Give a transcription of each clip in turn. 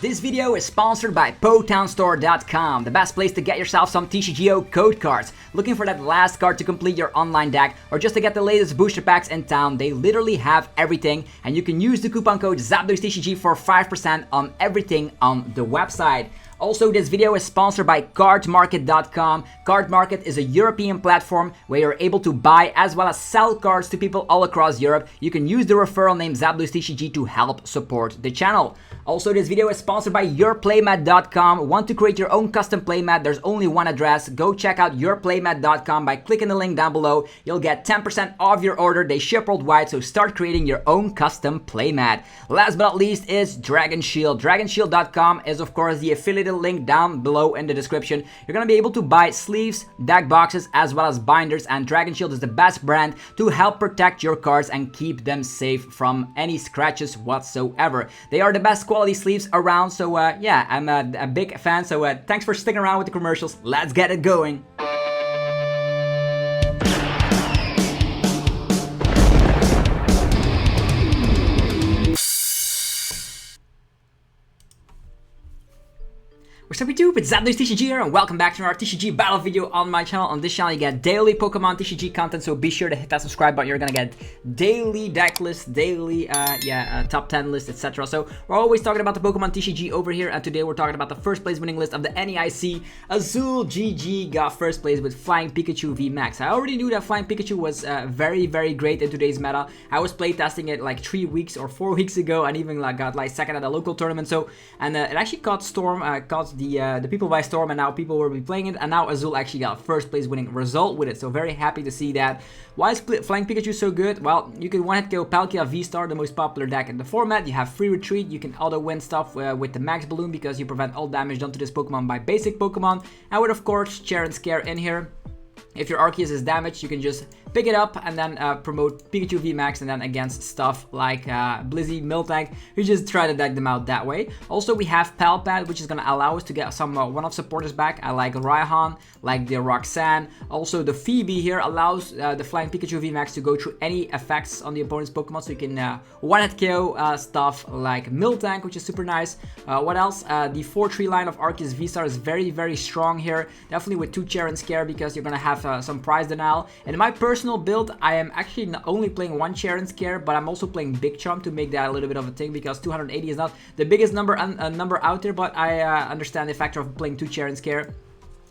This video is sponsored by PotownStore.com, the best place to get yourself some TCGO code cards. Looking for that last card to complete your online deck or just to get the latest booster packs in town, they literally have everything, and you can use the coupon code ZapDoesTCG for 5% on everything on the website. Also, this video is sponsored by cardmarket.com. Cardmarket is a European platform where you're able to buy as well as sell cards to people all across Europe. You can use the referral name ZapDoesTCG to help support the channel. Also, this video is sponsored by yourplaymat.com. Want to create your own custom playmat? There's only one address. Go check out yourplaymat.com by clicking the link down below. You'll get 10% off your order. They ship worldwide, so start creating your own custom playmat. Last but not least is Dragon Shield. DragonShield.com is of course the affiliated link down below in the description. You're gonna be able to buy sleeves, deck boxes, as well as binders, and Dragon Shield is the best brand to help protect your cards and keep them safe from any scratches whatsoever. They are the best quality sleeves around, so yeah, I'm a big fan, so thanks for sticking around with the commercials. Let's get it going. What's up YouTube, it's ZapDoesTCG here, and welcome back to our TCG battle video on my channel. On this channel you get daily Pokemon TCG content, so be sure to hit that subscribe button. You're gonna get daily deck lists, daily top 10 lists, etc. So we're always talking about the Pokemon TCG over here, and today we're talking about the first place winning list of the NAIC. AZULGG's got first place with Flying Pikachu VMAX. I already knew that Flying Pikachu was very great in today's meta. I was playtesting it like 3 weeks or 4 weeks ago, and even got second at a local tournament. So it actually caught storm, caught the people by storm, and now people will be playing it, and now Azul actually got first place winning result with it, so very happy to see that. Why is Flying Pikachu so good? Well, you can one-hit KO Palkia VSTAR, the most popular deck in the format. You have free retreat, you can auto-win stuff with the max balloon because you prevent all damage done to this Pokemon by basic Pokemon, and with of course Cheren Scare in here. If your Arceus is damaged, you can just pick it up and then promote Pikachu VMAX, and then against stuff like Blissey, Miltank, you just try to deck them out that way. Also, we have Palpad, which is going to allow us to get some one-off supporters back. I like Raihan, like the Roxanne. Also, the Phoebe here allows the Flying Pikachu VMAX to go through any effects on the opponent's Pokemon, so you can one-hit KO stuff like Miltank, which is super nice. What else? The 4-3 line of Arceus VSTAR is very strong here. Definitely with 2 Cheren Scare, because you're going to have some prize denial. In my personal build, I am actually not only playing 1 Cheren Scare, but I'm also playing Big Chump to make that a little bit of a thing, because 280 is not the biggest number out there, but I understand the factor of playing 2 Cheren Scare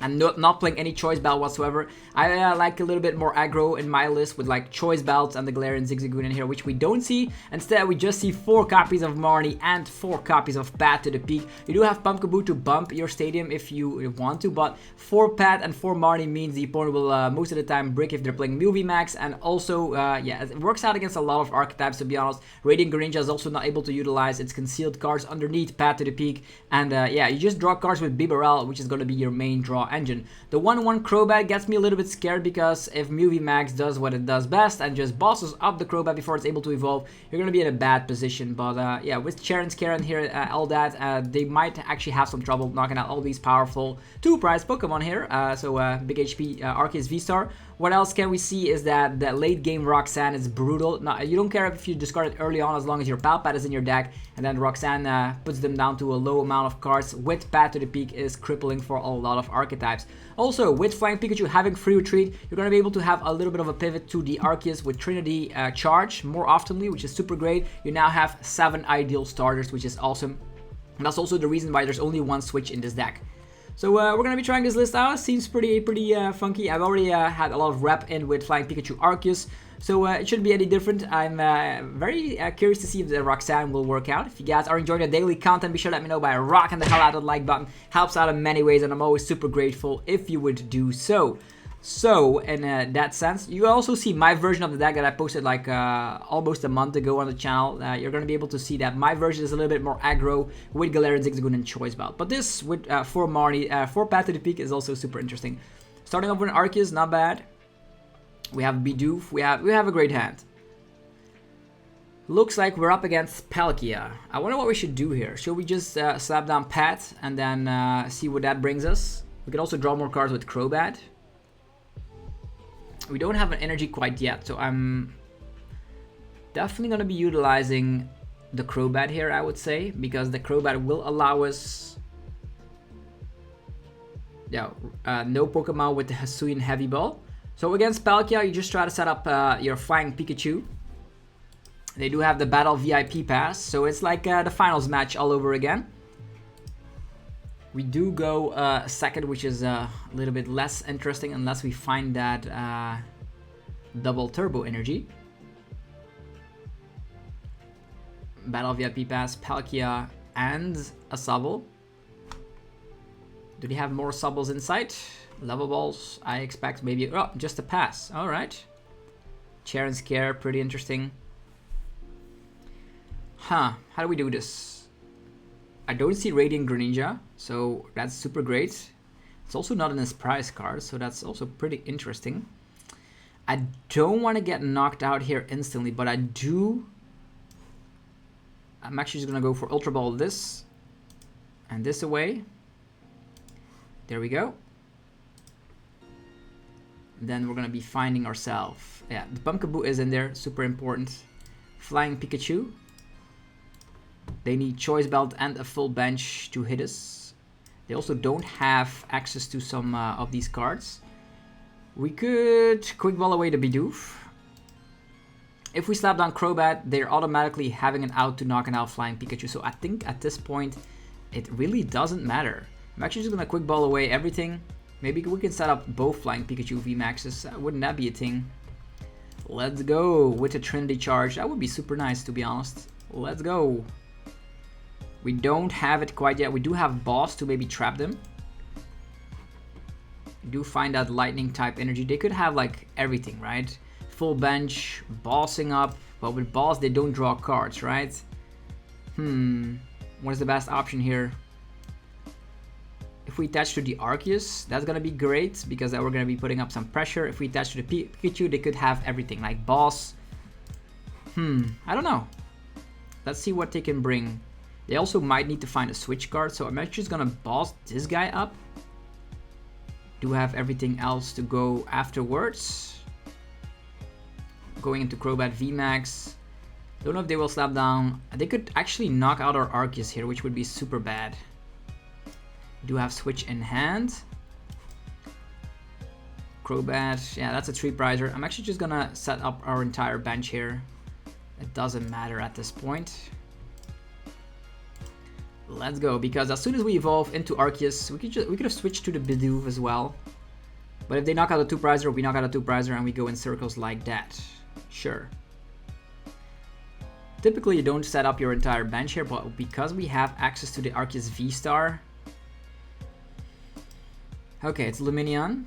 and not playing any choice belt whatsoever. I like a little bit more aggro in my list with like choice belts and the Galarian Zigzagoon in here, which we don't see. Instead, we just see 4 copies of Marnie and 4 copies of Pat to the Peak. You do have Pumpkaboo to bump your stadium if you want to, but 4 Pat and 4 Marnie means the opponent will most of the time brick if they're playing Mew VMAX, and also yeah, it works out against a lot of archetypes, to be honest. Radiant Greninja is also not able to utilize its concealed cards underneath Pat to the Peak, and yeah, you just draw cards with Bibarel, which is going to be your main draw engine. The 1/1 Crobat gets me a little bit scared, because if Mew VMAX does what it does best and just bosses up the Crobat before it's able to evolve, you're gonna be in a bad position. But yeah, with Cheren Scare in here, all that, they might actually have some trouble knocking out all these powerful 2-prize Pokemon here. So big HP Arceus VSTAR. What else can we see is that the late game Roxanne is brutal. Now, you don't care if you discard it early on, as long as your Palpad is in your deck, and then Roxanne puts them down to a low amount of cards with Pat to the Peak is crippling for a lot of archetypes. Also, with Flying Pikachu having free retreat, you're going to be able to have a little bit of a pivot to the Arceus with Trinity Charge more oftenly, which is super great. You now have 7 ideal starters, which is awesome. And that's also the reason why there's only 1 switch in this deck. So we're going to be trying this list out. Seems pretty funky. I've already had a lot of rep in with Flying Pikachu Arceus, so it shouldn't be any different. I'm very curious to see if the Roxanne will work out. If you guys are enjoying the daily content, be sure to let me know by rocking the hell out of the like button. Helps out in many ways, and I'm always super grateful if you would do so. So, in that sense, you also see my version of the deck that I posted like almost a month ago on the channel. You're going to be able to see that my version is a little bit more aggro with Galarian Zigzagoon and Choice Belt. But this with 4 Marnie, 4 Path to the Peak is also super interesting. Starting off with an Arceus, not bad. We have Bidoof, we have a great hand. Looks like we're up against Palkia. I wonder what we should do here. Should we just slap down Pat and then see what that brings us? We could also draw more cards with Crobat. We don't have an energy quite yet, so I'm definitely going to be utilizing the Crobat here, I would say, because the Crobat will allow us, yeah, no Pokemon with the Hisuian Heavy Ball. So against Palkia, you just try to set up your Flying Pikachu. They do have the Battle VIP pass, so it's like the finals match all over again. We do go second, which is a little bit less interesting unless we find that double turbo energy. Battle VIP pass, Palkia, and a Sobble. Do they have more Sobbles in sight? Level balls, I expect maybe. Oh, just a pass. All right. Cheren Scare, pretty interesting. Huh, how do we do this? I don't see Radiant Greninja, so that's super great. It's also not in his prize card, so that's also pretty interesting. I don't want to get knocked out here instantly, but I do. I'm actually just going to go for Ultra Ball this and this away. There we go. Then we're going to be finding ourselves. Yeah, the Pumpkaboo is in there, super important. Flying Pikachu. They need Choice Belt and a full bench to hit us. They also don't have access to some of these cards. We could Quick Ball away the Bidoof. If we slap down Crobat, they're automatically having an out to knocking out Flying Pikachu. So I think at this point, it really doesn't matter. I'm actually just going to Quick Ball away everything. Maybe we can set up both Flying Pikachu VMAXs. Wouldn't that be a thing? Let's go with a Trinity Charge. That would be super nice, to be honest. Let's go. We don't have it quite yet. We do have Boss to maybe trap them. We do find that Lightning type energy. They could have like everything, right? Full bench, bossing up. But with Boss, they don't draw cards, right? What is the best option here? If we attach to the Arceus, that's going to be great because then we're going to be putting up some pressure. If we attach to the Pikachu, they could have everything like Boss. I don't know. Let's see what they can bring. They also might need to find a switch card, so I'm actually just going to boss this guy up. Do have everything else to go afterwards. Going into Crobat VMAX. Don't know if they will slap down. They could actually knock out our Arceus here, which would be super bad. Do have switch in hand. Crobat, yeah, that's a 3-prizer. I'm actually just gonna set up our entire bench here. It doesn't matter at this point. Let's go, because as soon as we evolve into Arceus, we could have switched to the Bidoof as well. But if they knock out a 2-prizer, we knock out a 2-prizer and we go in circles like that. Sure. Typically you don't set up your entire bench here, but because we have access to the Arceus VSTAR. Okay, it's Lumineon.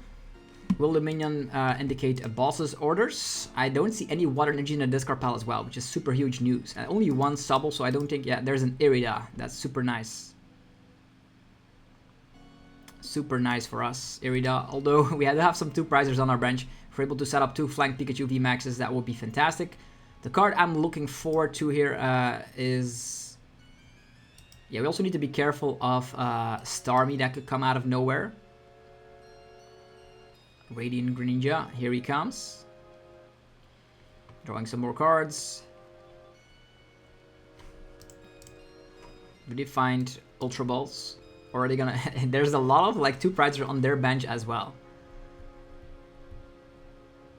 Will Lumineon indicate a boss's orders? I don't see any water energy in the discard pile as well, which is super huge news. And only one Sobble, so I don't think, yeah, there's an Irida. That's super nice. Super nice for us, Irida. Although we had to have some 2-prizers on our bench. If we're able to set up 2 Flying Pikachu VMAXs, that would be fantastic. The card I'm looking forward to here is... Yeah, we also need to be careful of Starmie that could come out of nowhere. Radiant Greninja, here he comes. Drawing some more cards. Do they find Ultra Balls? Or are they gonna... There's a lot of like 2-prizers on their bench as well.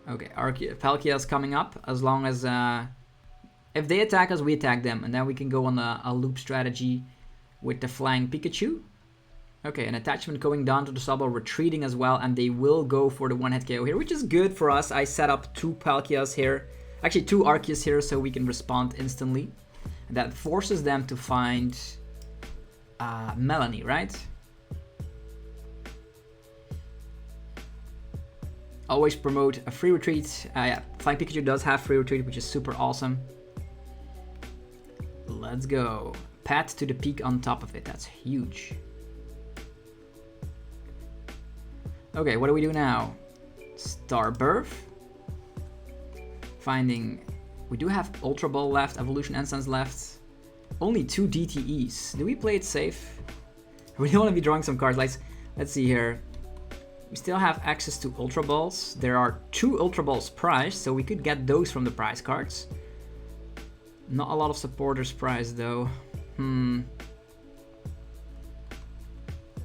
Okay, Palkia's coming up as long as... if they attack us, we attack them. And then we can go on a loop strategy with the Flying Pikachu. Okay, an attachment going down to the Sobble, retreating as well, and they will go for the 1-hit KO here, which is good for us. I set up 2 Palkias here, actually 2 Arceus here, so we can respond instantly. And that forces them to find Melanie, right? Always promote a free retreat. Yeah, Flying Pikachu does have free retreat, which is super awesome. Let's go. Pat to the peak on top of it, that's huge. Okay, what do we do now? Star Birth. Finding... We do have Ultra Ball left, Evolution Essence left. Only 2 DTEs. Do we play it safe? We don't want to be drawing some cards. Let's see here. We still have access to Ultra Balls. There are 2 Ultra Balls priced, so we could get those from the prize cards. Not a lot of supporters prize though.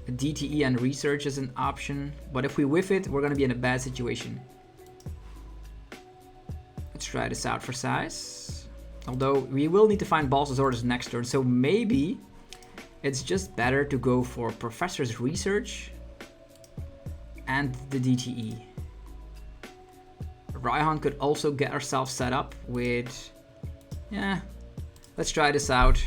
DTE and research is an option, but if we whiff it, we're gonna be in a bad situation. Let's try this out for size. Although we will need to find Boss's Orders next turn, so maybe it's just better to go for Professor's Research and the DTE. Raihan could also get ourselves set up with... Yeah, let's try this out.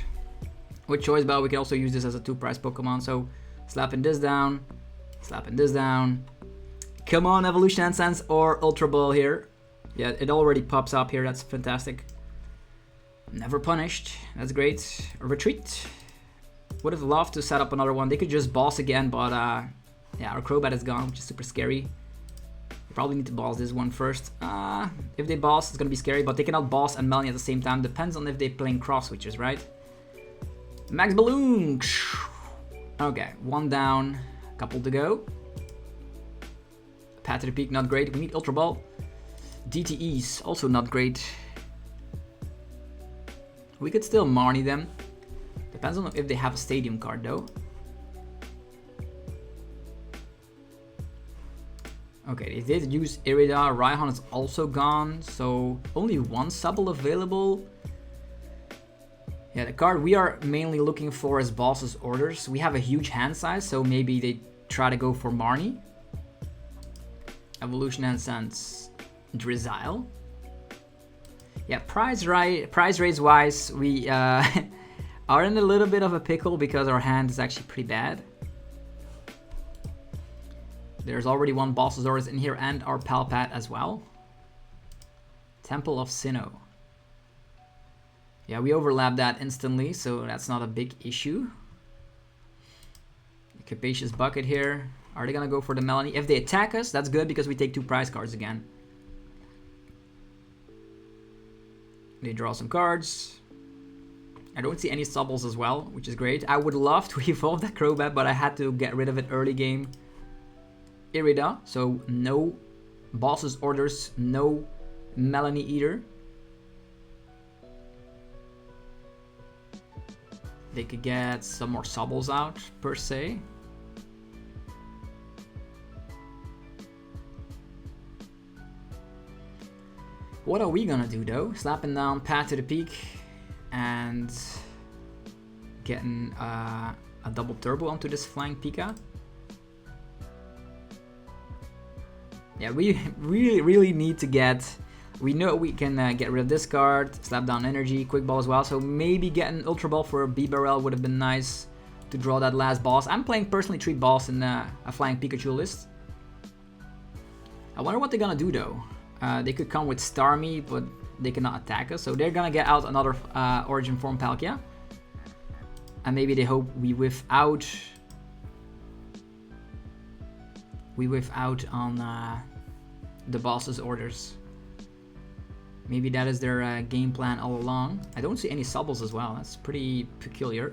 With Choice Bell, we can also use this as a 2-prize Pokemon, so slapping this down, slapping this down. Come on, Evolution Essence or Ultra Ball here. Yeah, it already pops up here, that's fantastic. Never punished, that's great. Retreat. Would have loved to set up another one. They could just boss again, but yeah, our Crobat is gone, which is super scary. Probably need to boss this one first. If they boss, it's gonna be scary, but they cannot boss and Melanie at the same time. Depends on if they're playing cross switches, right? Max Balloon! Okay, one down, couple to go. Path to the Peak, not great. We need Ultra Ball. DTEs, also not great. We could still Marnie them. Depends on if they have a Stadium card though. Okay, they did use Irida. Raihan is also gone, so only one Subble available. Yeah, the card we are mainly looking for is Boss's Orders. We have a huge hand size, so maybe they try to go for Marnie. Evolution Essence, Drizzile. Yeah, prize raise wise, we are in a little bit of a pickle because our hand is actually pretty bad. There's already one Boss's Orders in here and our Palpat as well. Temple of Sinnoh. Yeah, we overlap that instantly, so that's not a big issue. Capacious Bucket here. Are they gonna go for the Melanie? If they attack us, that's good because we take 2 prize cards again. They draw some cards. I don't see any Subbles as well, which is great. I would love to evolve that Crobat, but I had to get rid of it early game. Irida, so no Boss's Orders, no Melanie either. They could get some more Subbles out, per se. What are we gonna do though? Slapping down Path to the Peak and getting a double turbo onto this Flying Pika. Yeah, we really need to get... We know we can get rid of this card, slap down energy, quick ball as well, so maybe getting Ultra Ball for a B-Barrel would have been nice to draw that last boss. I'm playing personally 3 boss in a Flying Pikachu list. I wonder what they're gonna do though. They could come with Starmie, but they cannot attack us, so they're gonna get out another Origin Form Palkia. And maybe they hope we whiff out. We whiff out on the Boss's Orders. Maybe that is their game plan all along. I don't see any Subbles as well. That's pretty peculiar.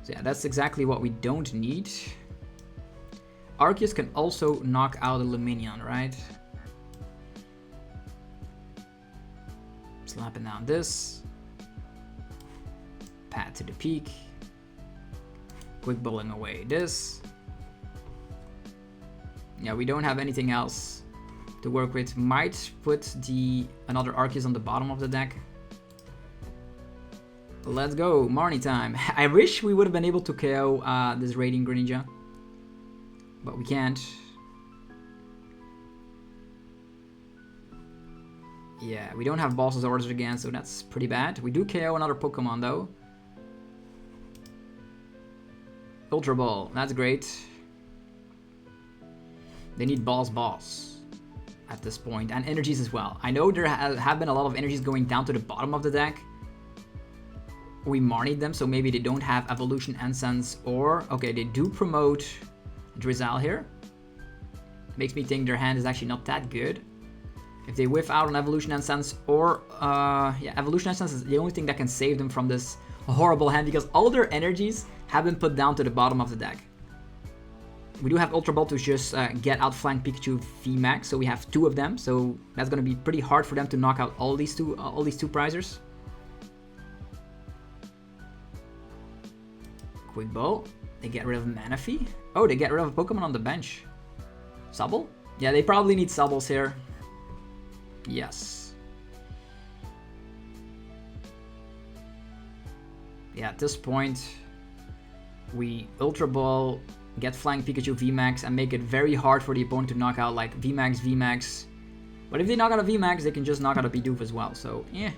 So yeah, that's exactly what we don't need. Arceus can also knock out a Lumineon, right? Slapping down this. Path to the Peak. Quick bowling away this. Yeah, we don't have anything else to work with. Might put another Arceus on the bottom of the deck. Let's go, Marnie time. I wish we would have been able to KO this Radiant Greninja, but we can't. Yeah, we don't have Boss's Orders again, so that's pretty bad. We do KO another Pokemon though. Ultra Ball, that's great. They need Boss at this point, and energies as well. I know there have been a lot of energies going down to the bottom of the deck. We Marnied them, so maybe they don't have Evolution Essence, or... Okay, they do promote Drizzile here. Makes me think their hand is actually not that good. If they whiff out on Evolution Essence, or... yeah, Evolution Essence is the only thing that can save them from this horrible hand, because all their energies have been put down to the bottom of the deck. We do have Ultra Ball to just get out Flying Pikachu VMAX, so we have 2 of them. So that's going to be pretty hard for them to knock out all these two prizers. Quick Ball. They get rid of Manaphy. Oh, they get rid of a Pokemon on the bench. Subble? Yeah, they probably need Subbles here. Yes. Yeah, at this point, we Ultra Ball, get Flying Pikachu VMAX, and make it very hard for the opponent to knock out like VMAX, VMAX. But if they knock out a VMAX, they can just knock out a Bidoof as well. So, yeah.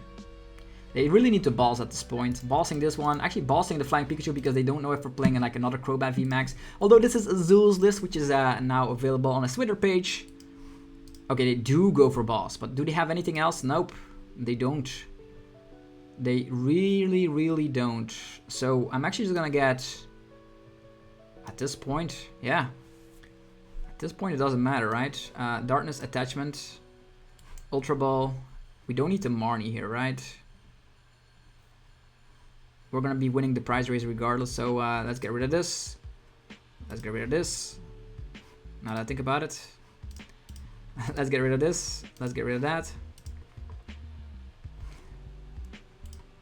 They really need to balls at this point. Bossing this one. Actually, bossing the Flying Pikachu because they don't know if we're playing in like another Crobat VMAX. Although this is Azul's list, which is now available on a Twitter page. Okay, they do go for boss. But do they have anything else? Nope. They don't. They really, really don't. So I'm actually just gonna get... At this point, yeah. At this point, it doesn't matter, right? Darkness Attachment. Ultra Ball. We don't need to Marnie here, right? We're gonna be winning the prize race regardless, so let's get rid of this. Let's get rid of this. Now that I think about it. Let's get rid of this. Let's get rid of that.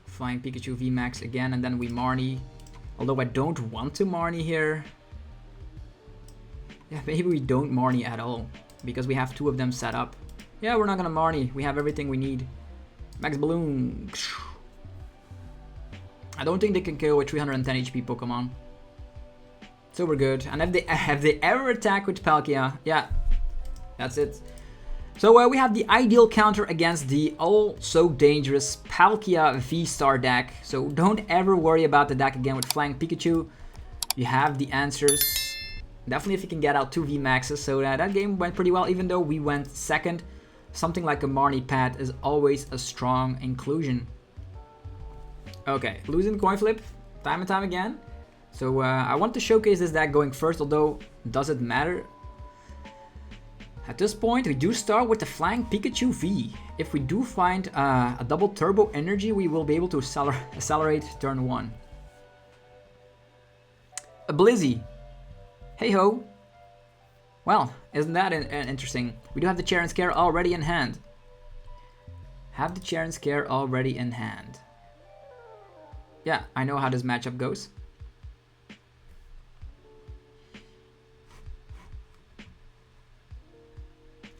Flying Pikachu VMAX again, and then we Marnie. Although I don't want to Marnie here. Yeah, maybe we don't Marnie at all. Because we have two of them set up. Yeah, we're not gonna Marnie. We have everything we need. Max Balloon. I don't think they can KO a 310 HP Pokemon. So we're good. And if they ever attack with Palkia, yeah, that's it. So we have the ideal counter against the also dangerous Palkia VSTAR deck. So don't ever worry about the deck again with Flying Pikachu. You have the answers. Definitely if you can get out 2 VMAXs. So that game went pretty well, even though we went second. Something like a Marnie Pad is always a strong inclusion. Okay, losing coin flip time and time again. So I want to showcase this deck going first, although does it matter? At this point, we do start with the Flying Pikachu V. If we do find a double turbo energy, we will be able to accelerate turn 1. A Blissey. Hey ho. Well, isn't that interesting? We do have the Cheren Scare already in hand. Have the Cheren Scare already in hand. Yeah, I know how this matchup goes.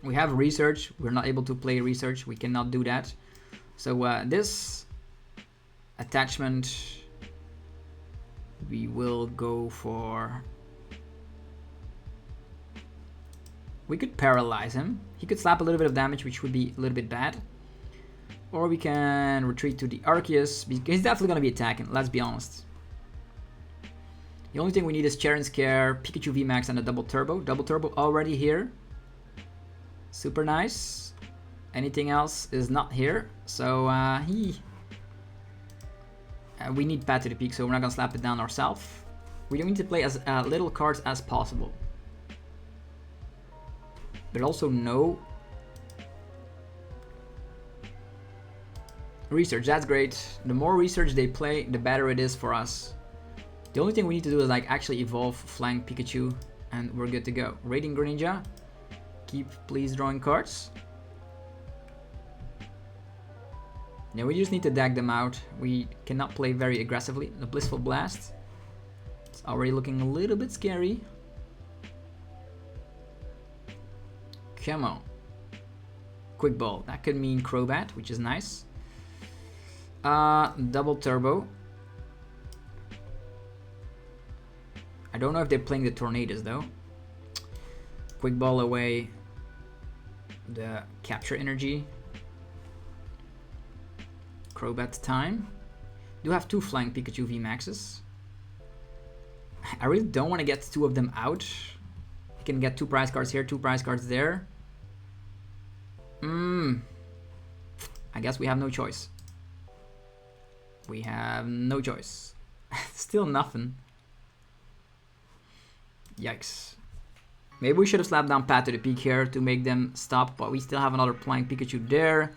We have research. We're not able to play research. We cannot do that. So this attachment, we will go for... We could paralyze him. He could slap a little bit of damage, which would be a little bit bad. Or we can retreat to the Arceus, because he's definitely going to be attacking, let's be honest. The only thing we need is Cheren Scare, Pikachu VMAX, and a double turbo. Double turbo already here. Super nice. Anything else is not here. So we need Pat to the Peak, so we're not going to slap it down ourselves. We need to play as little cards as possible. But also no research. That's great. The more research they play, the better it is for us. The only thing we need to do is like actually evolve Flying Pikachu, and we're good to go. Radiant Greninja. Keep please drawing cards. Yeah, we just need to deck them out. We cannot play very aggressively. The Blissful Blast. It's already looking a little bit scary. Come on. Quick Ball. That could mean Crobat, which is nice. Double Turbo. I don't know if they're playing the Tornadoes though. Quick Ball away. The Capture Energy. Crobat time. Do have 2 Flying Pikachu VMAXs. I really don't want to get 2 of them out. You can get 2 prize cards here, 2 prize cards there. I guess we have no choice. We have no choice. Still nothing. Yikes. Maybe we should have slapped down Pat to the Peak here to make them stop, but we still have another Flying Pikachu there.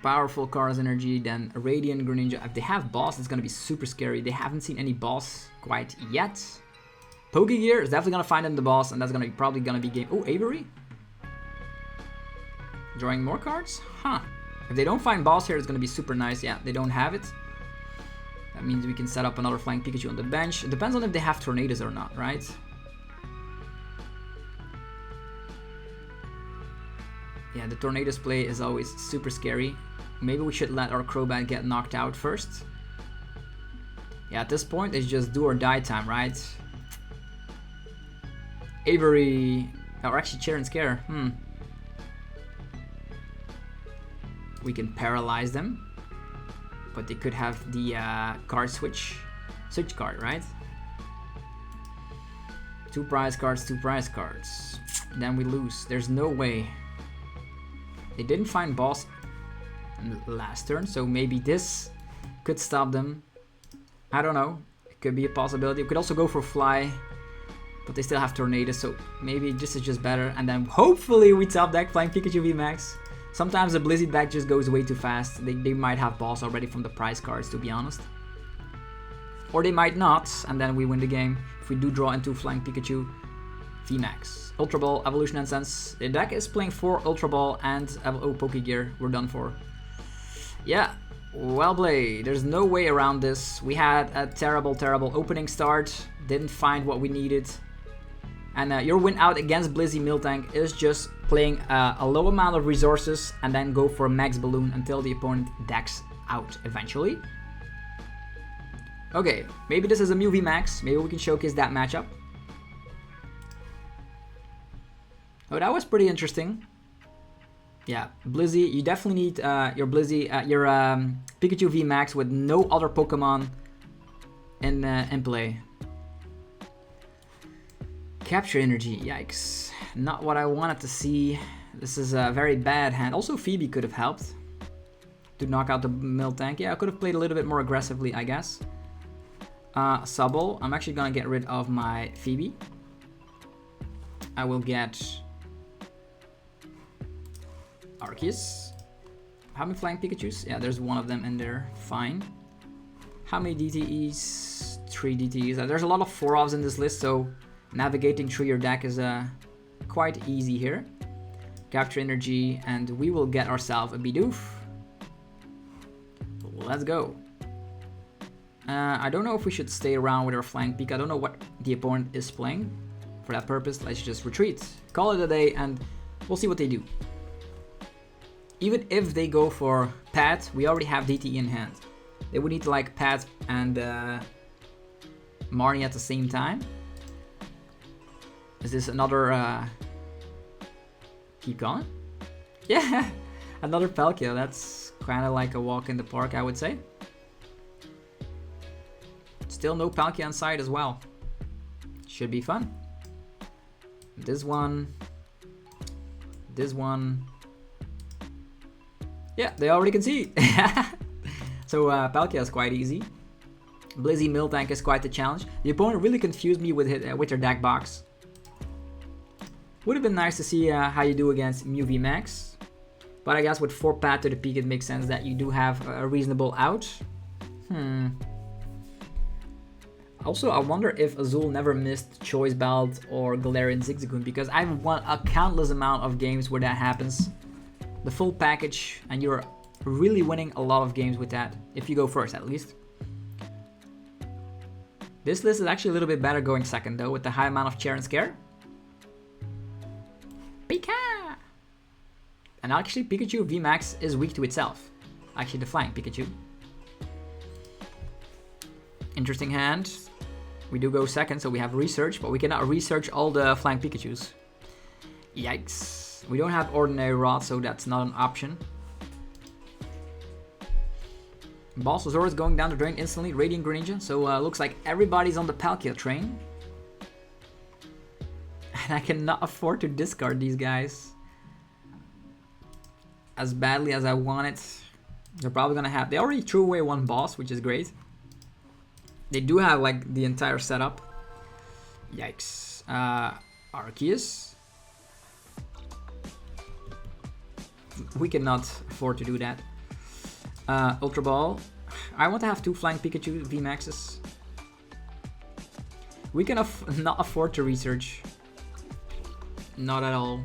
Powerful Cars Energy, then Radiant Greninja. If they have boss, it's gonna be super scary. They haven't seen any boss quite yet. Pokegear is definitely gonna find them the boss, and that's gonna be probably gonna be game. Oh, Avery. Drawing more cards? Huh. If they don't find boss here, it's gonna be super nice. Yeah, they don't have it. That means we can set up another Flying Pikachu on the bench. It depends on if they have Tornadoes or not, right? Yeah, the Tornadoes play is always super scary. Maybe we should let our Crobat get knocked out first. Yeah, at this point, it's just do or die time, right? Avery... Or actually, Cheren Scare. We can paralyze them. But they could have the card switch. Switch card, right? 2 prize cards, 2 prize cards. Then we lose. There's no way. They didn't find boss last turn, so maybe this could stop them. I don't know. It could be a possibility. We could also go for Fly, but they still have Tornado, so maybe this is just better. And then hopefully we top deck Flying Pikachu VMAX. Sometimes the Blissey deck just goes way too fast. They might have boss already from the prize cards, to be honest. Or they might not, and then we win the game if we do draw into Flying Pikachu VMAX. Ultra Ball, Evolution and Sense. The deck is playing 4 Ultra Ball and Pokegear. We're done for. Yeah, well played. There's no way around this. We had a terrible, terrible opening start. Didn't find what we needed. And your win out against Blissey Miltank is just playing a low amount of resources and then go for a max balloon until the opponent decks out eventually. Okay, maybe this is a Mew VMAX. Maybe we can showcase that matchup. Oh, that was pretty interesting. Yeah, Blissey, you definitely need your Blissey, Pikachu VMAX with no other Pokemon in play. Capture Energy, yikes. Not what I wanted to see. This is a very bad hand. Also, Phoebe could have helped to knock out the Miltank. Yeah, I could have played a little bit more aggressively, I guess. Subble, I'm actually gonna get rid of my Phoebe. I will get Arceus. How many Flying Pikachus? Yeah, there's one of them in there. Fine. How many DTEs? 3 DTEs. There's a lot of 4-offs in this list, so navigating through your deck is quite easy here. Capture Energy, and we will get ourselves a Bidoof. Let's go. I don't know if we should stay around with our Flying Pika. I don't know what the opponent is playing. For that purpose, let's just retreat. Call it a day, and we'll see what they do. Even if they go for Pat, we already have DTE in hand. They would need like Pat and Marnie at the same time. Is this another... Keep going? Yeah, another Palkia. That's kind of like a walk in the park, I would say. Still no Palkia on side as well. Should be fun. This one. This one. Yeah, they already can see. So Palkia is quite easy. Blissey Miltank is quite the challenge. The opponent really confused me with their deck box. Would have been nice to see how you do against Mew VMAX. But I guess with 4 Pat to the peak, it makes sense that you do have a reasonable out. Also, I wonder if Azul never missed Choice Belt or Galarian Zigzagoon, because I've won a countless amount of games where that happens. The full package, and you're really winning a lot of games with that, if you go first at least. This list is actually a little bit better going second though, with the high amount of Cheren Scare. Pika! And actually Pikachu VMAX is weak to itself. Actually the Flying Pikachu. Interesting hand. We do go second, so we have research, but we cannot research all the Flying Pikachus. Yikes. We don't have Ordinary Rod, so that's not an option. Bulbasaur is going down the drain instantly. Radiant Greninja, so looks like everybody's on the Palkia train. And I cannot afford to discard these guys as badly as I want it. They're probably gonna have... They already threw away one boss, which is great. They do have like the entire setup. Yikes. Arceus. We cannot afford to do that. Ultra Ball. I want to have 2 Flying Pikachu VMAXs. We can not afford to research. Not at all.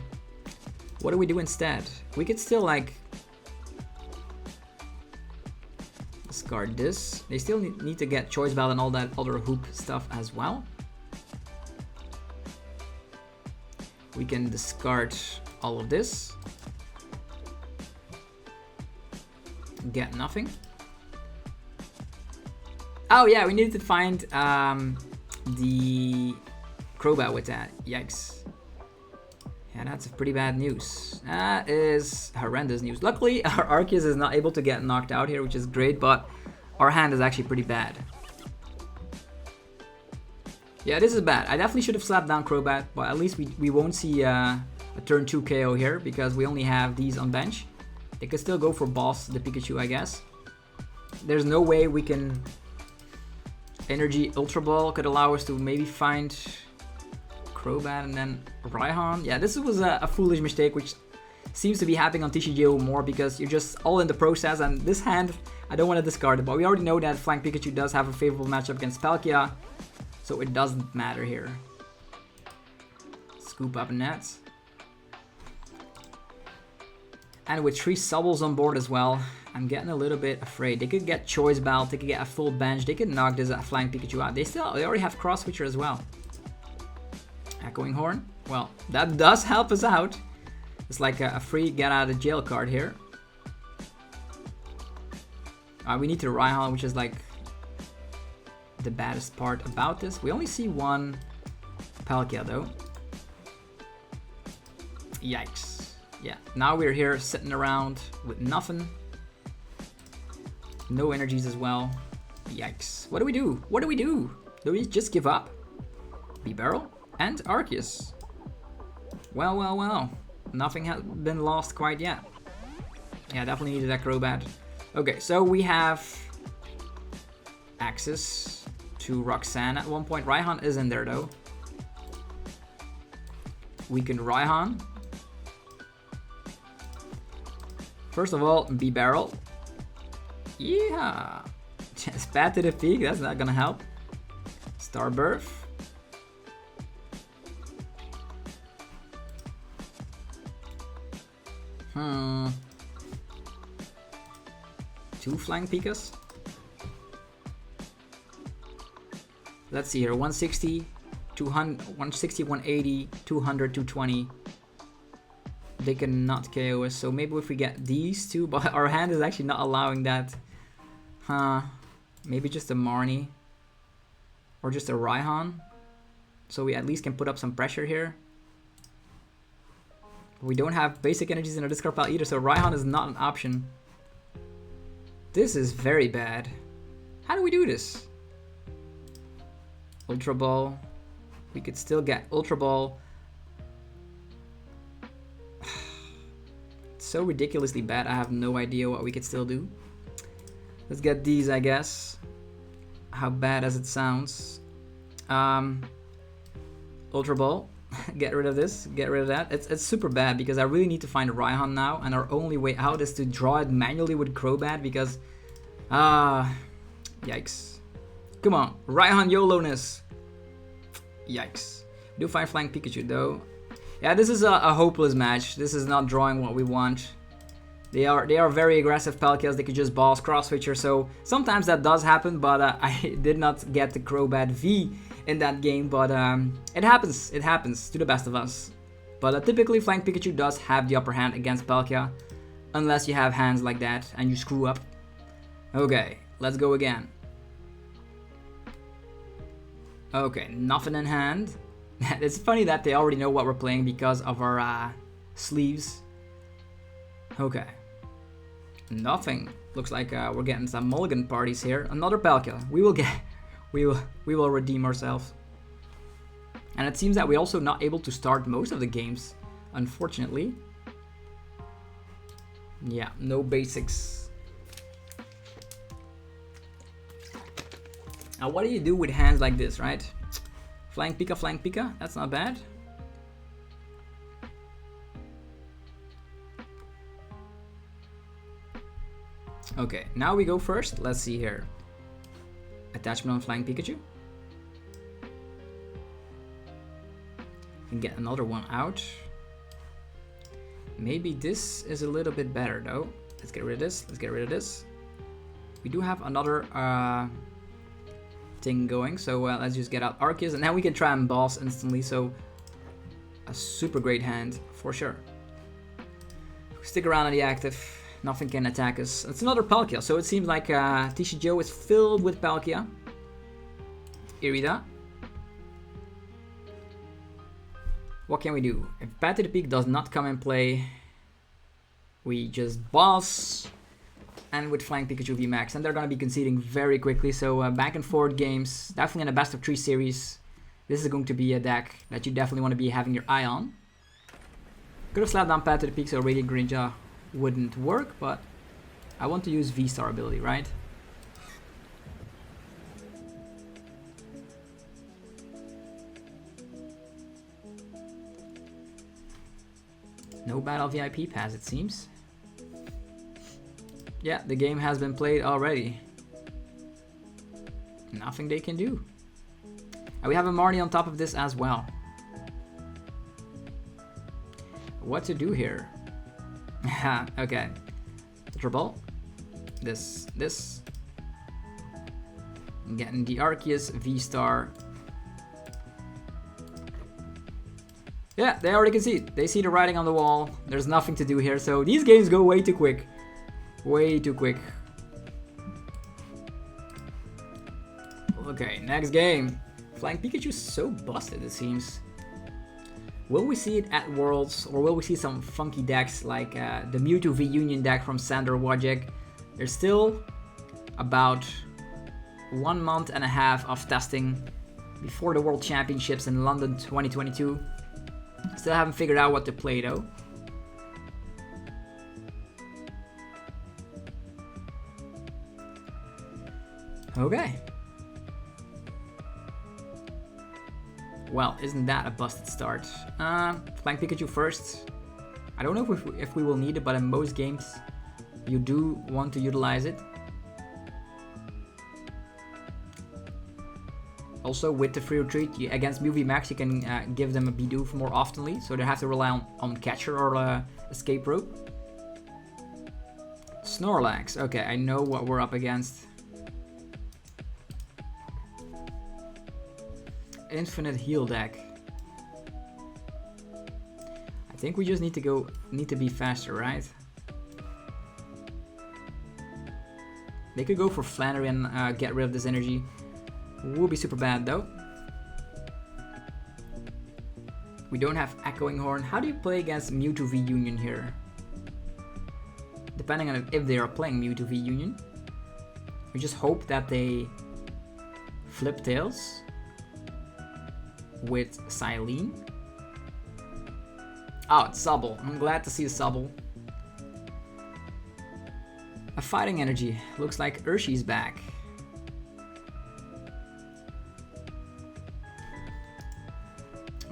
What do we do instead? We could still like Discard this. They still need to get Choice Belt and all that other hoop stuff as well. We can discard all of this. Get nothing. Oh yeah, we needed to find the Crobat with that. Yikes. Yeah, that's pretty bad news. That is horrendous news. Luckily, our Arceus is not able to get knocked out here, which is great, but our hand is actually pretty bad. Yeah, this is bad. I definitely should have slapped down Crobat, but at least we won't see a turn 2 KO here because we only have these on bench. They could still go for boss the Pikachu, I guess. There's no way we can... Energy Ultra Ball could allow us to maybe find Crobat and then Raihan. Yeah, this was a foolish mistake, which seems to be happening on TCG more because you're just all in the process. And this hand, I don't want to discard it, but we already know that Flying Pikachu does have a favorable matchup against Palkia, so it doesn't matter here. Scoop up Nets. And with 3 Subbles on board as well, I'm getting a little bit afraid. They could get Choice Belt, they could get a full bench, they could knock this Flying Pikachu out. They already have Cross Switcher as well. Echoing Horn. Well, that does help us out. It's like a free get out of jail card here. We need to Raihan, which is like the baddest part about this. We only see one Palkia though. Yikes. Yeah, now we're here sitting around with nothing. No energies as well. Yikes. What do we do? What do we do? Do we just give up? B-Barrel and Arceus. Well, well, well. Nothing has been lost quite yet. Yeah, definitely needed that Crobat. Okay, so we have access to Roxanne at one point. Raihan is in there though. We can Raihan. First of all, B-Barrel. Yeah. Spat to the peak, that's not gonna help. Star Birth. Two Flying Pikas. Let's see here, 160, 200, 160, 180, 200, 220. They cannot KO us, so maybe if we get these two, but our hand is actually not allowing that. Maybe just a Marnie. Or just a Raihan. So we at least can put up some pressure here. We don't have basic energies in our discard pile either, so Raihan is not an option. This is very bad. How do we do this? Ultra Ball. We could still get Ultra Ball. It's so ridiculously bad, I have no idea what we could still do. Let's get these, I guess. How bad as it sounds. Ultra Ball. Get rid of this, get rid of that. It's super bad because I really need to find a Raihan now, and our only way out is to draw it manually with Crobat because yikes. Come on, Raihan YOLO-ness. Yikes. We do find Flying Pikachu though. Yeah, this is a hopeless match. This is not drawing what we want. They are very aggressive Palkias. They could just boss cross switcher, so sometimes that does happen, but I did not get the Crobat V in that game, but it happens to the best of us. But typically Flying Pikachu does have the upper hand against Palkia, unless you have hands like that and you screw up. Okay, let's go again. Okay, nothing in hand. It's funny that they already know what we're playing because of our sleeves. Okay. Nothing. Looks like we're getting some mulligan parties here. Another Palkia. We will redeem ourselves. And it seems that we're also not able to start most of the games, unfortunately. Yeah, no basics. Now what do you do with hands like this, right? Flying Pika, that's not bad. Okay, now we go first. Let's see here. Attachment on Flying Pikachu. Can get another one out. Maybe this is a little bit better though. Let's get rid of this. We do have another thing going, so let's just get out Arceus, and now we can try and boss instantly, so a super great hand, for sure. Stick around on the active, nothing can attack us. It's another Palkia, so it seems like TCG is filled with Palkia. Irida. What can we do? If Path to the Peak does not come in play, we just boss. And with Flying Pikachu VMAX, and they're going to be conceding very quickly, so back and forth games, definitely in a best of 3 series. This is going to be a deck that you definitely want to be having your eye on. Could have slapped down Path to the Peak so Radiant Greninja wouldn't work, but I want to use V-Star ability, right? No battle VIP pass, it seems. Yeah, the game has been played already. Nothing they can do. And we have a Marnie on top of this as well. What to do here? Okay. Triple. This. I'm getting the Arceus VSTAR. Yeah, they already concede. They see the writing on the wall. There's nothing to do here, so these games go way too quick. Way too quick. Okay, next game. Flying Pikachu is so busted, it seems. Will we see it at Worlds, or will we see some funky decks like the Mewtwo V Union deck from Sander Wojcik? There's still about 1.5 months of testing before the World Championships in London 2022. Still haven't figured out what to play though. Okay. Well, isn't that a busted start? Flying Pikachu first. I don't know if we will need it, but in most games you do want to utilize it. Also, with the free retreat against Mew VMAX, you can give them a Bidoof more oftenly, so they have to rely on Catcher or Escape Rope. Snorlax. Okay, I know what we're up against. Infinite heal deck. I think we just need to be faster, right? They could go for Flannery and get rid of this energy. Will be super bad though. We don't have Echoing Horn. How do you play against Mewtwo V Union here? Depending on if they are playing Mewtwo V Union. We just hope that they flip tails with Silene. Oh, it's Subble. I'm glad to see a Subble. A Fighting Energy. Looks like Urshi's back.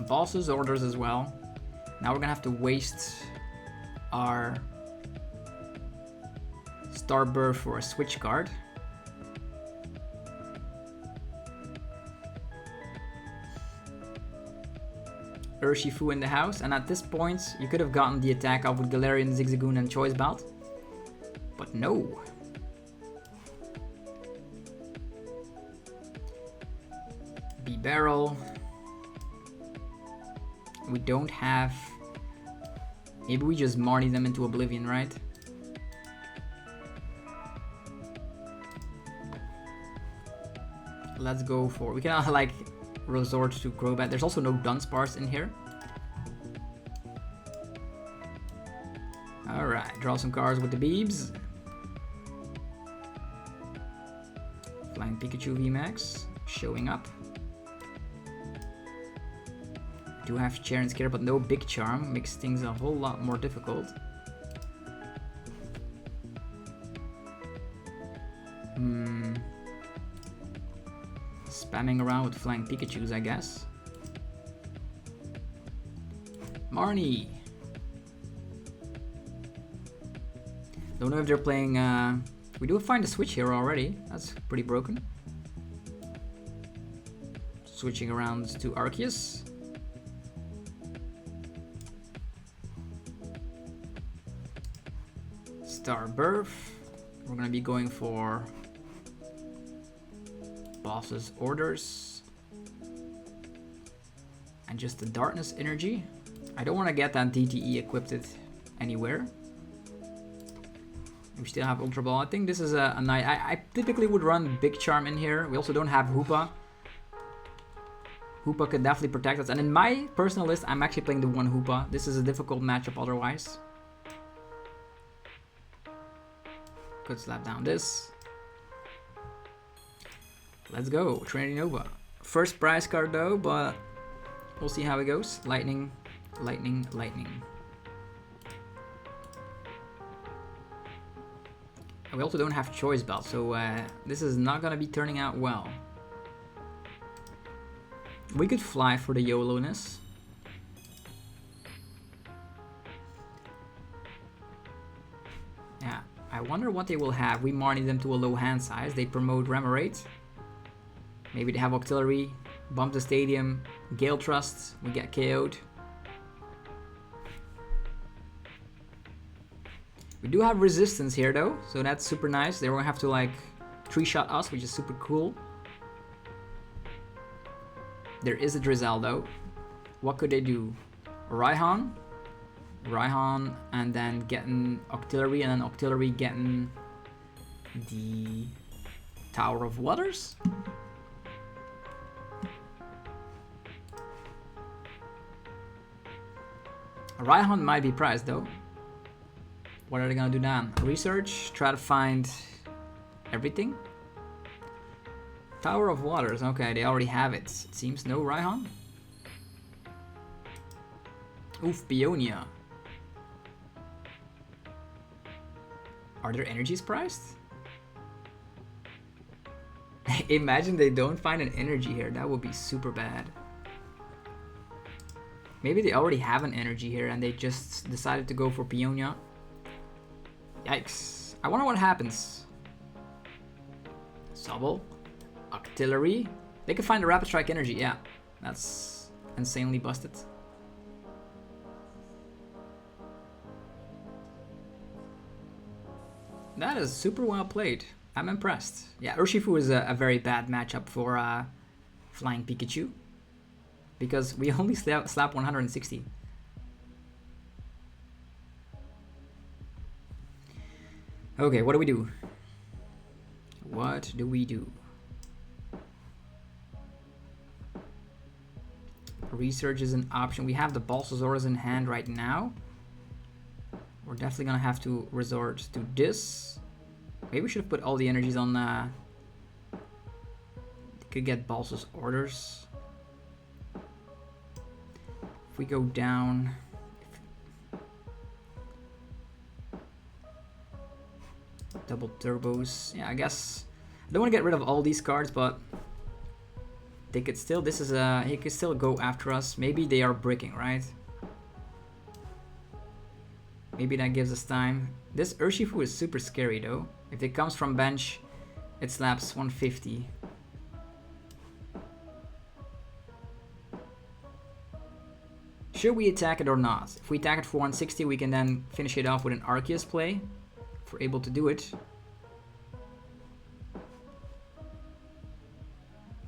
Boss's orders as well. Now we're gonna have to waste our Starbird for a switch card. Urshifu in the house, and at this point you could have gotten the attack off with Galarian, Zigzagoon and Choice Belt, but no. B-Barrel. We don't have... Maybe we just Marnie them into oblivion, right? Let's go for... We cannot like resort to Crobat. There's also no Dunsparce in here. Alright, draw some cards with the Beebs. Flying Pikachu VMAX showing up. Do have Cheren Scare, but no Big Charm. Makes things a whole lot more difficult. Spamming around with Flying Pikachus, I guess. Marnie. Don't know if they're playing... We do find a switch here already. That's pretty broken. Switching around to Arceus. Starbirth. We're gonna be going for boss's orders and just the darkness energy. I don't want to get that DTE equipped anywhere. We still have Ultra Ball. I think this is a nice. I typically would run Big Charm in here. We also don't have Hoopa. Hoopa could definitely protect us. And in my personal list, I'm actually playing the one Hoopa. This is a difficult matchup otherwise. Could slap down this. Let's go, Trinity Nova. First prize card though, but we'll see how it goes. Lightning, lightning, lightning. And we also don't have choice belt, so this is not gonna be turning out well. We could fly for the YOLO-ness. Yeah, I wonder what they will have. We marny them to a low hand size. They promote Remoraid. Maybe they have Octillery, bump the stadium, Gale Trust, we get KO'd. We do have resistance here though, so that's super nice. They won't have to like 3-shot us, which is super cool. There is a Drizzle though. What could they do? Raihan, and then getting Octillery, and then Octillery getting the Tower of Waters. Raihan might be priced though. What are they gonna do now? Research, try to find everything. Tower of Waters, okay, they already have it. It seems no Raihan. Oof, Peonia. Are there energies priced? Imagine they don't find an energy here, that would be super bad. Maybe they already have an energy here and they just decided to go for Peonia. Yikes. I wonder what happens. Sobble. Octillery. They could find the Rapid Strike energy, yeah. That's insanely busted. That is super well played. I'm impressed. Yeah, Urshifu is a very bad matchup for Flying Pikachu. Because we only slap 160. Okay, what do we do? What do we do? Research is an option. We have the Balsasaurus in hand right now. We're definitely gonna have to resort to this. Maybe we should have put all the energies on. Could get Balsa's orders. If we go down, double turbos. Yeah, I guess I don't want to get rid of all these cards, but they could still. This is he could still go after us. Maybe they are bricking, right? Maybe that gives us time. This Urshifu is super scary though. If it comes from bench, it slaps 150. Should we attack it or not? If we attack it for 160, we can then finish it off with an Arceus play, if we're able to do it.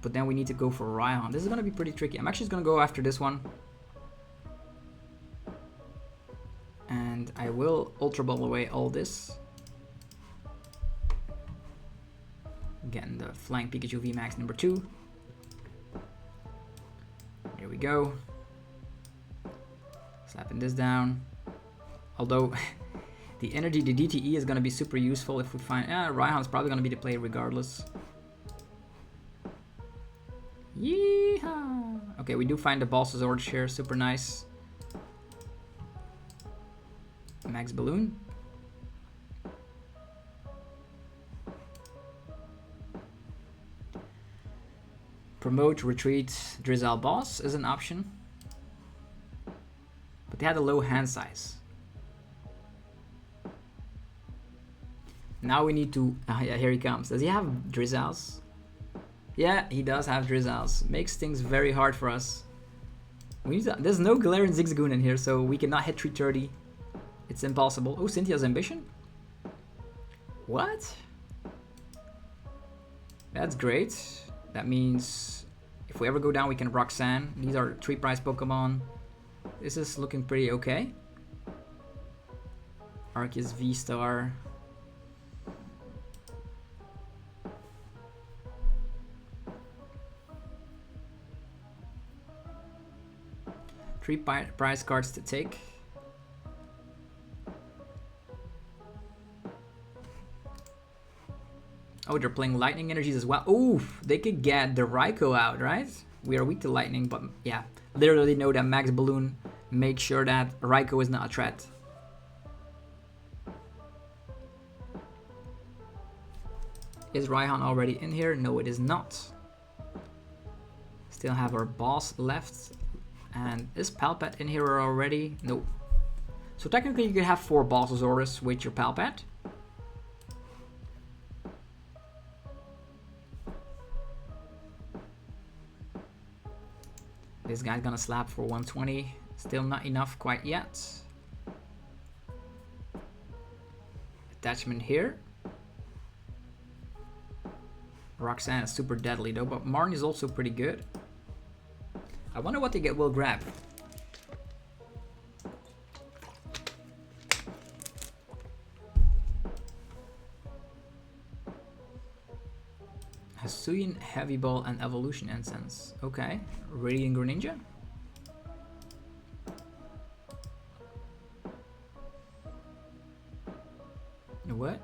But then we need to go for Raihan. This is going to be pretty tricky. I'm actually just going to go after this one. And I will Ultra Ball away all this. Getting the Flying Pikachu VMAX number 2. Here we go. Slapping this down. Although the energy, the DTE is going to be super useful if we find... Raihan's probably going to be the play regardless. Yeehaw! Okay, we do find the Balsasaurus here. Super nice. Max Balloon. Promote, retreat, Drizzle Boss is an option. But they had a low hand size. Now we need to... yeah, here he comes. Does he have Drizzles? Yeah, he does have Drizzles. Makes things very hard for us. We need to, there's no Galarian Zigzagoon in here, so we cannot hit 330. It's impossible. Oh, Cynthia's Ambition? What? That's great. That means if we ever go down, we can Roxanne. These are 3 prize Pokemon. This is looking pretty okay. Arceus VSTAR. Three prize cards to take. Oh, they're playing lightning energies as well. Ooh, they could get the Raikou out, right? We are weak to lightning, but yeah, literally know that Max Balloon makes sure that Raikou is not a threat. Is Raihan already in here? No, it is not. Still have our boss left. And is Palpet in here already? No. So technically you can have 4 Bulbasaurus with your Palpet. This guy's gonna slap for 120. Still not enough quite yet. Attachment here. Roxanne is super deadly though, but Marnie is also pretty good. I wonder what they will grab. Hisuian Heavy Ball and Evolution Incense. Okay. Radiant Greninja. What?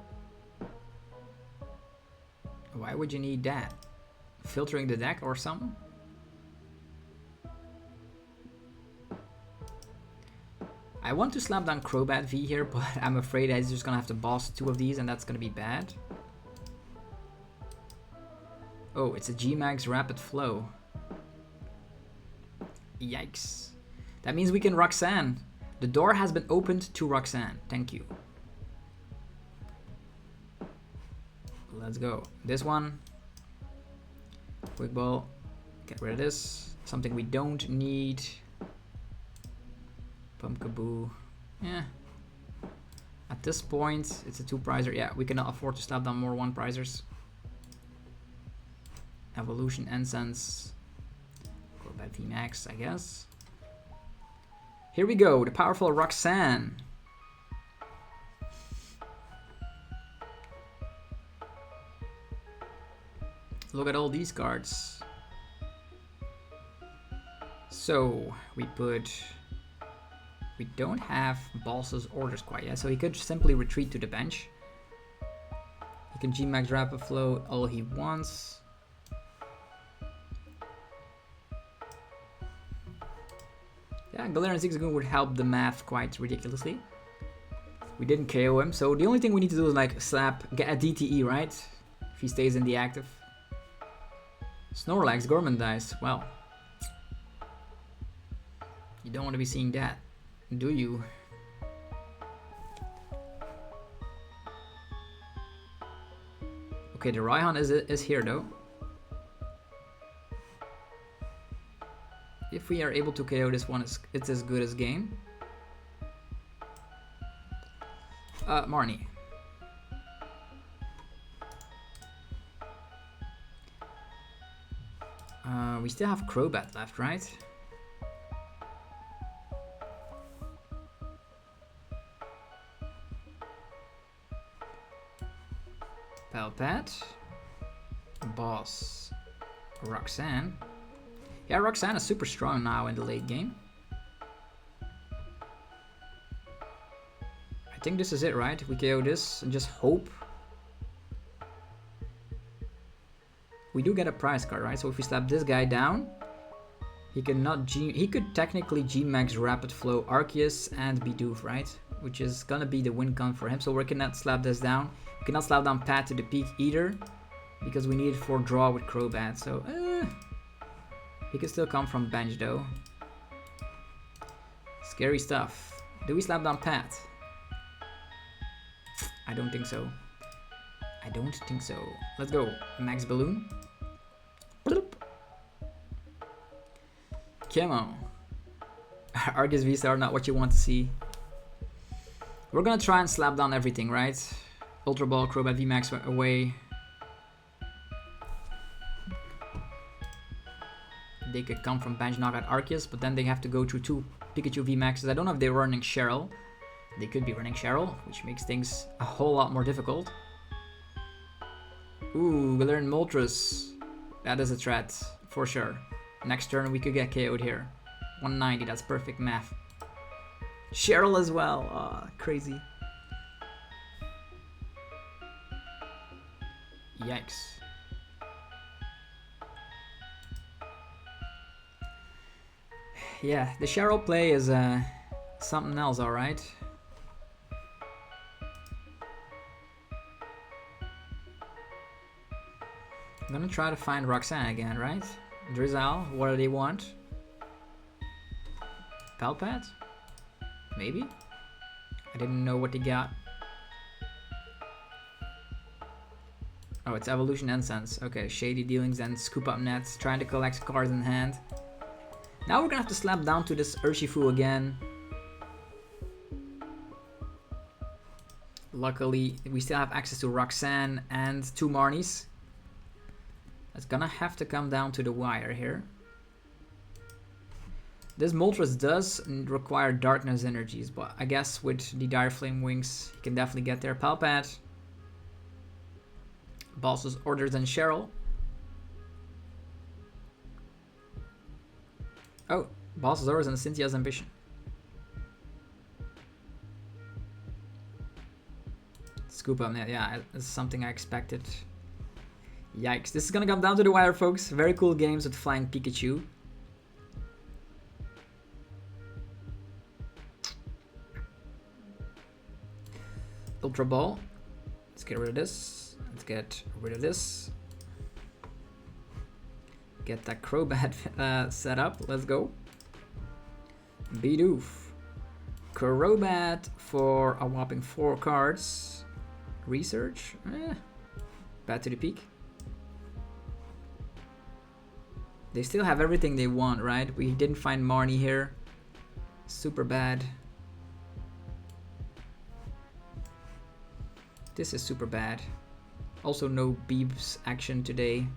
Why would you need that? Filtering the deck or something? I want to slap down Crobat V here, but I'm afraid he's just gonna have to boss 2 of these and that's gonna be bad. Oh, it's a G-Max Rapid Flow. Yikes. That means we can Roxanne. The door has been opened to Roxanne. Thank you. Let's go. This one. Quick ball. Get rid of this. Something we don't need. Pumpkaboo. Yeah. At this point, it's a 2-prizer. Yeah, we cannot afford to slap down more 1-prizers. Evolution Incense. Crobat VMAX, I guess. Here we go, the powerful Roxanne. Look at all these cards. So, we don't have Balsa's orders quite yet, so he could simply retreat to the bench. He can G-Max Rapid Flow all he wants. Yeah, Galarian Zigzagoon would help the math quite ridiculously. We didn't KO him, so the only thing we need to do is like get a DTE, right? If he stays in the active. Snorlax, Gorman dies. Well, you don't want to be seeing that, do you? Okay, the Raihan is here though. If we are able to KO this one, it's as good as game. Marnie. We still have Crobat left, right? Palpat. Boss. Roxanne. Yeah, Roxanne is super strong now in the late game. I think this is it, right? We KO this and just hope. We do get a prize card, right? So if we slap this guy down, he could technically G-Max Rapid Flow Arceus and Bidoof, right? Which is gonna be the win con for him. So we cannot slap this down. We cannot slap down Pat to the peak either, because we need it for draw with Crobat. So he can still come from bench though. Scary stuff. Do we slap down Pat? I don't think so. I don't think so. Let's go. Max Balloon. Bloop. Come on. Arceus VSTAR, not what you want to see. We're gonna try and slap down everything, right? Ultra Ball, Crobat VMAX away. They could come from bench knockout Arceus, but then they have to go through 2 Pikachu VMAXs. I don't know if they're running Cheryl. They could be running Cheryl, which makes things a whole lot more difficult. Ooh, we learned Moltres. That is a threat, for sure. Next turn we could get KO'd here. 190, that's perfect math. Cheryl as well, oh, crazy. Yikes. Yeah, the Cheryl play is something else, alright. I'm gonna try to find Roxanne again, right? Drizzle, what do they want? Palpat? Maybe? I didn't know what they got. Oh, it's Evolution Incense. Okay, Shady Dealings and Scoop Up Nets. Trying to collect cards in hand. Now we're gonna have to slap down to this Urshifu again. Luckily, we still have access to Roxanne and 2 Marnies. It's gonna have to come down to the wire here. This Moltres does require Darkness energies, but I guess with the Dire Flame Wings, he can definitely get there. Palpat. Boss's Orders and Cheryl. Oh, Boss's Orders and Cynthia's Ambition. Scoop Up Net, yeah, it's something I expected. Yikes, this is gonna come down to the wire, folks. Very cool games with Flying Pikachu. Ultra Ball. Let's get rid of this. Let's get rid of this. Get that Crobat set up. Let's go. Bidoof. Crobat for a whopping 4 cards. Research. Bad to the peak. They still have everything they want, right? We didn't find Marnie here. Super bad. This is super bad. Also no Beebs action today.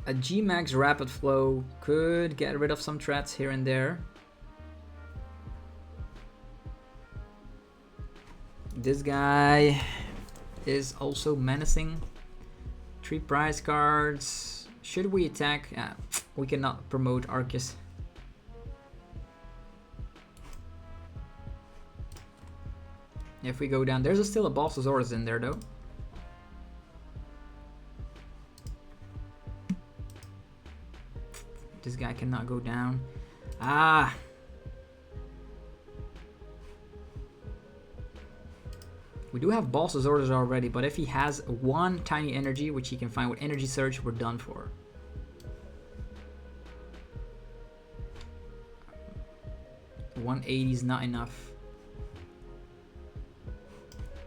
A G-Max Rapid Flow could get rid of some threats here and there. This guy is also menacing. 3 prize cards. Should we attack? We cannot promote Arceus. If we go down, there's still a Boss's Orders in there though. This guy cannot go down. Ah! We do have Boss's Orders already, but if he has 1 tiny energy, which he can find with Energy Search, we're done for. $180 is not enough.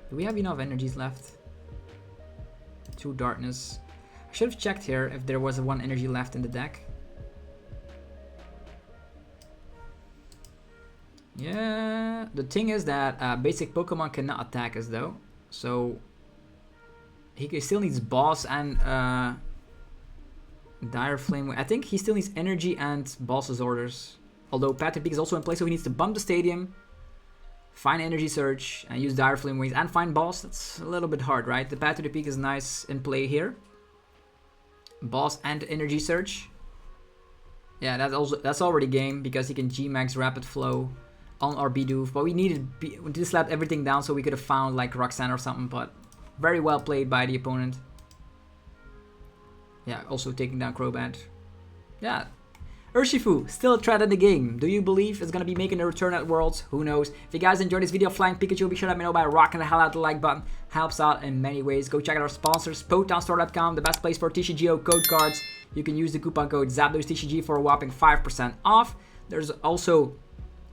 Do we have enough energies left? 2 Darkness. I should have checked here if there was 1 energy left in the deck. Yeah, the thing is that basic Pokemon cannot attack us though, so he still needs Boss and Dire Flame. I think he still needs Energy and Boss's Orders. Although Patrick Peak is also in place, so he needs to bump the Stadium, find Energy Search, and use Dire Flame Wings, and find Boss. That's a little bit hard, right? The Path to the Peak is nice in play here. Boss and Energy Search. Yeah, that's already game because he can G-Max Rapid Flow on our Bidoof, but we just slapped everything down so we could have found like Roxanne or something, but very well played by the opponent. Yeah, also taking down Crobat. Yeah, Urshifu, still a threat in the game. Do you believe it's gonna be making a return at Worlds? Who knows? If you guys enjoyed this video of Flying Pikachu, be sure to let me know by rocking the hell out of the like button. Helps out in many ways. Go check out our sponsors, PokemonStore.com, the best place for TCGO code cards. You can use the coupon code ZapDosTCG for a whopping 5% off. There's also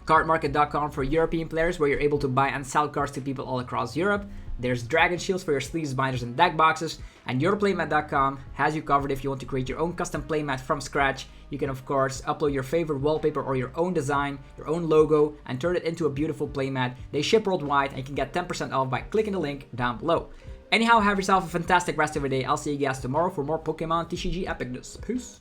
cardmarket.com for European players, where you're able to buy and sell cards to people all across Europe. There's Dragon Shields for your sleeves, binders, and deck boxes. And yourplaymat.com has you covered if you want to create your own custom playmat from scratch. You can of course upload your favorite wallpaper or your own design, your own logo, and turn it into a beautiful playmat. They ship worldwide and you can get 10% off by clicking the link down below. Anyhow, have yourself a fantastic rest of your day. I'll see you guys tomorrow for more Pokemon TCG epicness. Peace.